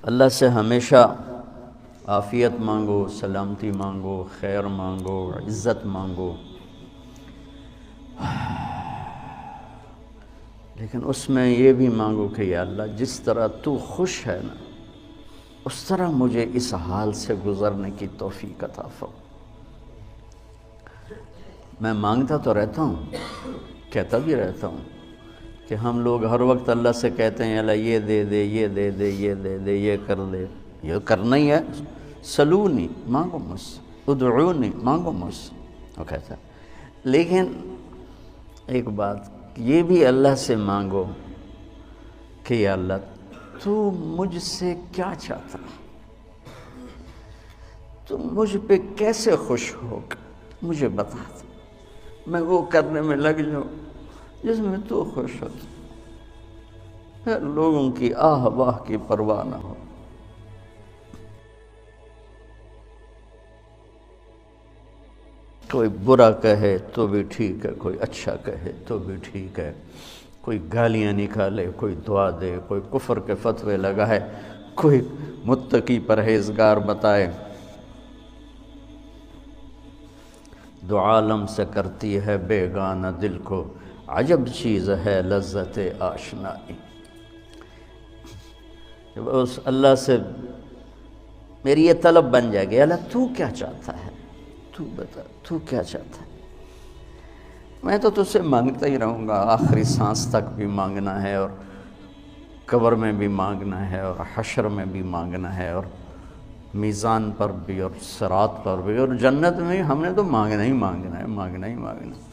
اللہ سے ہمیشہ عافیت مانگو، سلامتی مانگو، خیر مانگو، عزت مانگو، لیکن اس میں یہ بھی مانگو کہ یا اللہ جس طرح تو خوش ہے نا اس طرح مجھے اس حال سے گزرنے کی توفیق عطا فرما۔ میں مانگتا تو رہتا ہوں، کہتا بھی رہتا ہوں کہ ہم لوگ ہر وقت اللہ سے کہتے ہیں اللہ یہ دے دے، یہ دے دے، یہ دے دے، یہ کر دے، یہ کرنا ہی ہے، سلونی مانگو مجھ سے، ادعونی مانگو مجھ سے، وہ کہتا ہے۔ لیکن ایک بات یہ بھی اللہ سے مانگو کہ یا اللہ تو مجھ سے کیا چاہتا ہے، تو مجھ پہ کیسے خوش ہوگا مجھے بتا دے، میں وہ کرنے میں لگ جاؤں جس میں تو خوش ہوتا، لوگوں کی آہ واہ کی پرواہ نہ ہو۔ کوئی برا کہے تو بھی ٹھیک ہے، کوئی اچھا کہے تو بھی ٹھیک ہے، کوئی گالیاں نکالے، کوئی دعا دے، کوئی کفر کے فتوے لگائے، کوئی متقی پرہیزگار بتائے، دو عالم سے کرتی ہے بیگانہ دل کو، عجب چیز ہے لذت آشنائی۔ جب اس اللہ سے میری یہ طلب بن جائے گی، اللہ تو کیا چاہتا ہے، تو بتا تو کیا چاہتا ہے، میں تو تجھ سے مانگتا ہی رہوں گا، آخری سانس تک بھی مانگنا ہے، اور قبر میں بھی مانگنا ہے، اور حشر میں بھی مانگنا ہے، اور میزان پر بھی، اور صراط پر بھی، اور جنت میں ہم نے تو مانگنا ہی مانگنا ہے، مانگنا ہی مانگنا ہے۔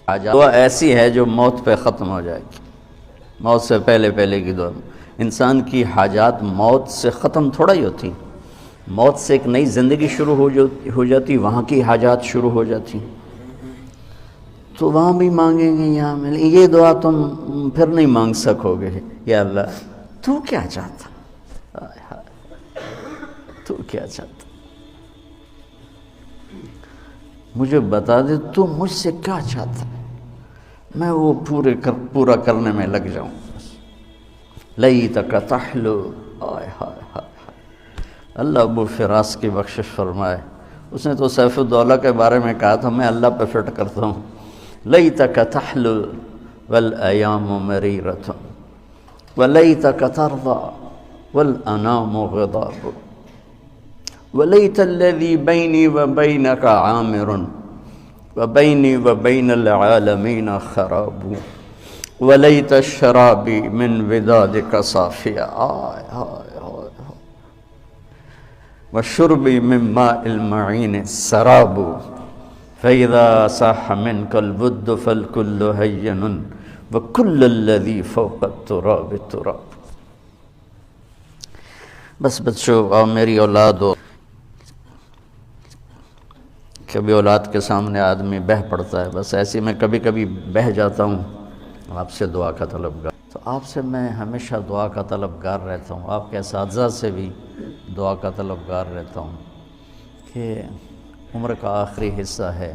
دعا ایسی ہے جو موت پہ ختم ہو جائے گی، موت سے پہلے پہلے کی دعا۔ انسان کی حاجات موت سے ختم تھوڑا ہی ہوتی، موت سے ایک نئی زندگی شروع ہو جاتی، وہاں کی حاجات شروع ہو جاتی، تو وہاں بھی مانگیں گے، یہاں ملیں۔ یہ دعا تم پھر نہیں مانگ سکو گے، یا اللہ تو کیا چاہتا، تو کیا چاہتا، مجھے بتا دے تو مجھ سے کیا چاہتا ہے، میں وہ پورا کرنے میں لگ جاؤں۔ لیتک تحلو، آئے ہائے ہائے، اللہ ابو فراس کی بخشش فرمائے، اس نے تو سیف الدولہ کے بارے میں کہا تھا، میں اللہ پہ فٹ کرتا ہوں، لیتک تحلو والایام مریرۃ ولیتک ترضی والانام غضاب ولیت الذی بینی وبینک عامر وبینی وبین العالمین خراب ولیت الشرابی من ودادک صافیہ، آئے ہائے ہائے، وشربی من ماء المعین سراب فإذا صاح منك الود فالكل هين وكل الذي فوق التراب تراب۔ بس بچوں اور میری اولاد ہو، کبھی اولاد کے سامنے آدمی بہہ پڑتا ہے، بس ایسے میں کبھی کبھی بہہ جاتا ہوں، آپ سے دعا کا طلبگار، تو آپ سے میں ہمیشہ دعا کا طلبگار رہتا ہوں، آپ کے اساتذہ سے بھی دعا کا طلبگار رہتا ہوں کہ عمر کا آخری حصہ ہے،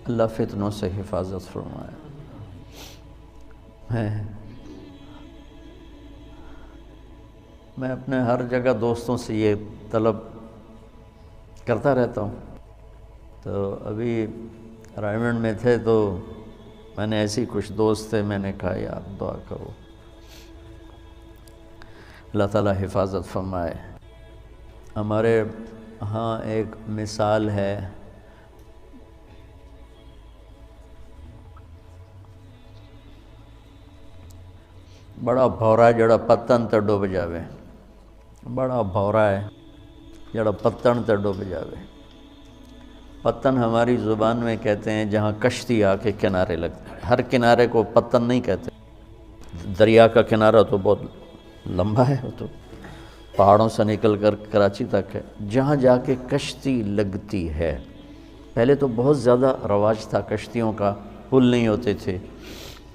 اللہ فتنوں سے حفاظت فرمائے۔ میں اپنے ہر جگہ دوستوں سے یہ طلب کرتا رہتا ہوں، تو ابھی رائمنڈ میں تھے تو میں نے ایسے ہی کچھ دوست تھے، میں نے کہا یار دعا کرو، اللہ تعالیٰ حفاظت فرمائے۔ ہمارے ہاں ایک مثال ہے، بڑا بھورا ہے جڑا پتن تے ڈوب جاوے، بڑا بھورا ہے جڑا پتن تے ڈوب جاوے۔ پتن ہماری زبان میں کہتے ہیں جہاں کشتی آ کے کنارے لگتے ہیں، ہر کنارے کو پتن نہیں کہتے، دریا کا کنارہ تو بہت لمبا ہے، وہ تو پہاڑوں سے نکل کر کراچی تک ہے، جہاں جا کے کشتی لگتی ہے۔ پہلے تو بہت زیادہ رواج تھا کشتیوں کا، پل نہیں ہوتے تھے،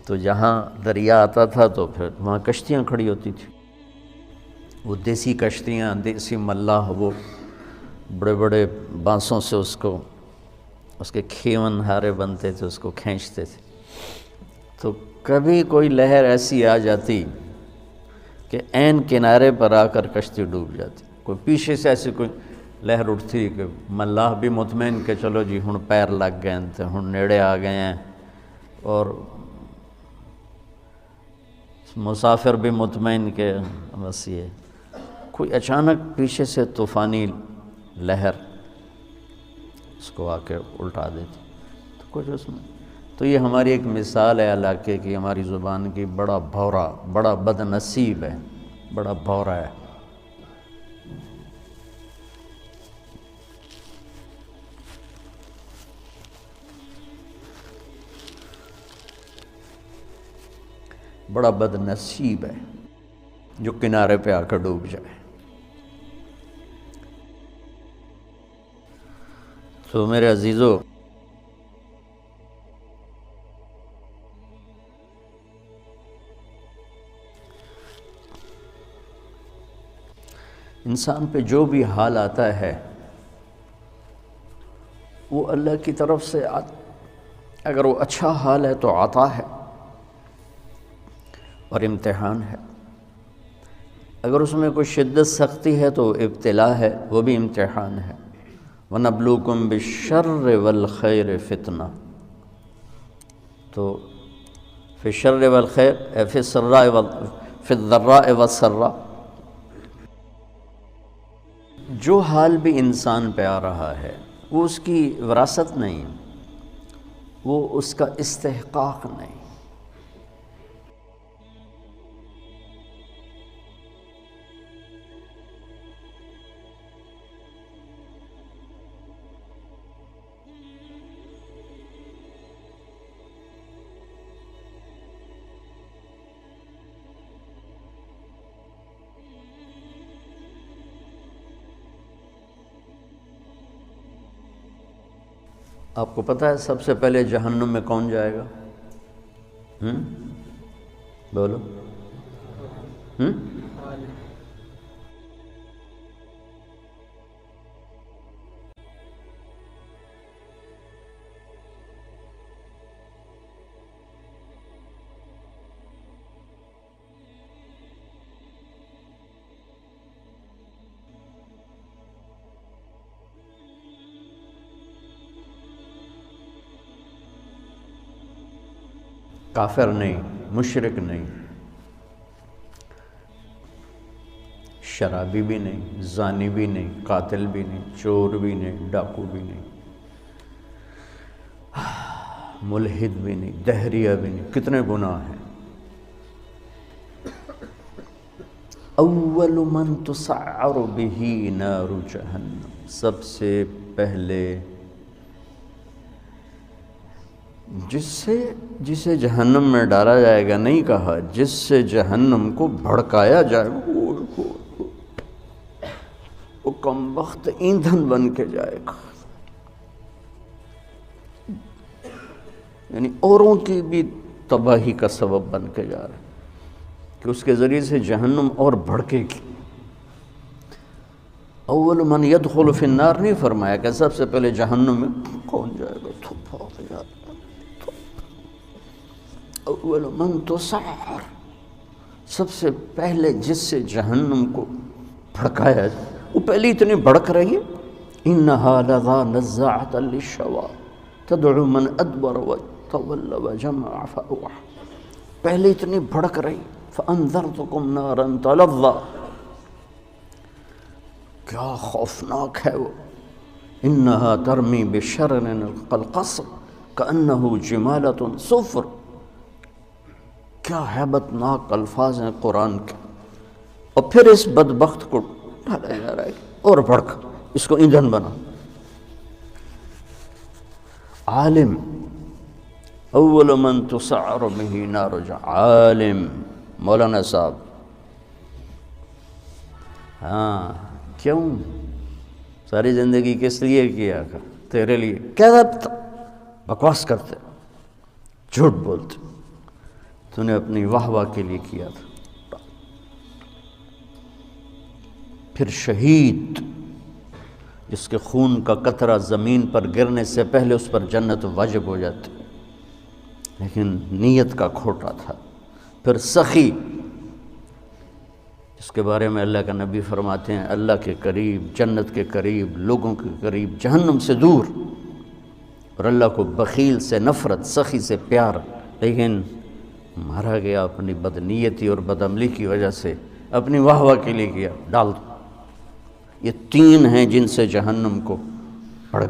تو جہاں دریا آتا تھا تو پھر وہاں کشتیاں کھڑی ہوتی تھی، وہ دیسی کشتیاں، دیسی ملاح، وہ بڑے بڑے بانسوں سے اس کے کھیون ہارے بنتے تھے، اس کو کھینچتے تھے. تو کبھی کوئی لہر ایسی آ جاتی کہ عین کنارے پر آ کر کشتی ڈوب جاتی. کوئی پیچھے سے ایسی کوئی لہر اٹھتی کہ ملاح بھی مطمئن کہ چلو جی ہن پیر لگ گئے ہیں، ہن نیڑے آ گئے ہیں، اور مسافر بھی مطمئن کہ بس یہ. کوئی اچانک پیچھے سے طوفانی لہر اس کو آ کے الٹا دیتی. تو کچھ اس میں تو یہ ہماری ایک مثال ہے علاقے کی، ہماری زبان کی. بڑا بھورا، بڑا بد نصیب ہے، بڑا بھورا ہے. بڑا بد نصیب ہے جو کنارے پہ آ کر ڈوب جائے. تو میرے عزیزو، انسان پہ جو بھی حال آتا ہے وہ اللہ کی طرف سے اگر وہ اچھا حال ہے تو عطا ہے اور امتحان ہے. اگر اس میں کوئی شدت سختی ہے تو ابتلا ہے، وہ بھی امتحان ہے. وَنَبْلُوكُمْ بِالشَّرِّ وَالْخَيْرِ فِتْنَةً. تو فی الشر والخیر، فی الضراء والسراء، جو حال بھی انسان پہ آ رہا ہے وہ اس کی وراثت نہیں، وہ اس کا استحقاق نہیں. آپ کو پتہ ہے سب سے پہلے جہنم میں کون جائے گا؟ بولو. کافر نہیں، مشرک نہیں، شرابی بھی نہیں، زانی بھی نہیں، قاتل بھی نہیں، چور بھی نہیں، ڈاکو بھی نہیں، ملحد بھی نہیں، دہریہ بھی نہیں. کتنے گناہ ہیں. اول من تسعر به نار جہنم، سب سے پہلے جسے جہنم میں ڈالا جائے گا، نہیں کہا جس سے جہنم کو بھڑکایا جائے گا، وہ کم وقت ایندھن بن کے جائے گا. یعنی اوروں کی بھی تباہی کا سبب بن کے جا رہا ہے کہ اس کے ذریعے سے جہنم اور بھڑکے گی. اول من يدخل فی النار نہیں فرمایا کہ سب سے پہلے جہنم میں کون جائے گا. اول من تسعر، سب سے پہلے جس سے جہنم کو بھڑکایا جائے، وہ پہلے اتنی بھڑک رہی ہے. انہا لظی نزاعۃ للشویٰ تدعو من ادبر وتولى وجمع فاوعى، پہلے اتنی بھڑک رہی. فانذرتکم نارا تلظی، کیا خوفناک ہے وہ. انہا ترمی بشرر کالقصر کانہ جمالۃ صفر، کیا ہیبت ناک الفاظ ہیں قرآن کے. اور پھر اس بدبخت کو ڈالا جا رہا ہے اور بھڑک، اس کو ایندھن بنا. عالم، اول من تسعر به نار جہنم، عالم مولانا صاحب. ہاں، کیوں ساری زندگی کس لیے کیا؟ تیرے لیے. کیا بکواس کرتے، جھوٹ بولتے، تو نے اپنی واہ واہ کے لیے کیا تھا. پھر شہید جس کے خون کا قطرہ زمین پر گرنے سے پہلے اس پر جنت واجب ہو جاتی، لیکن نیت کا کھوٹا تھا۔ پھر سخی جس کے بارے میں اللہ کا نبی فرماتے ہیں اللہ کے قریب، جنت کے قریب، لوگوں کے قریب، جہنم سے دور، اور اللہ کو بخیل سے نفرت، سخی سے پیار، لیکن مارا گیا اپنی بدنیتی اور بدعملی کی وجہ سے، اپنی واہ واہ کے لیے کیا، ڈال دو۔ یہ تین ہیں جن سے جہنم کو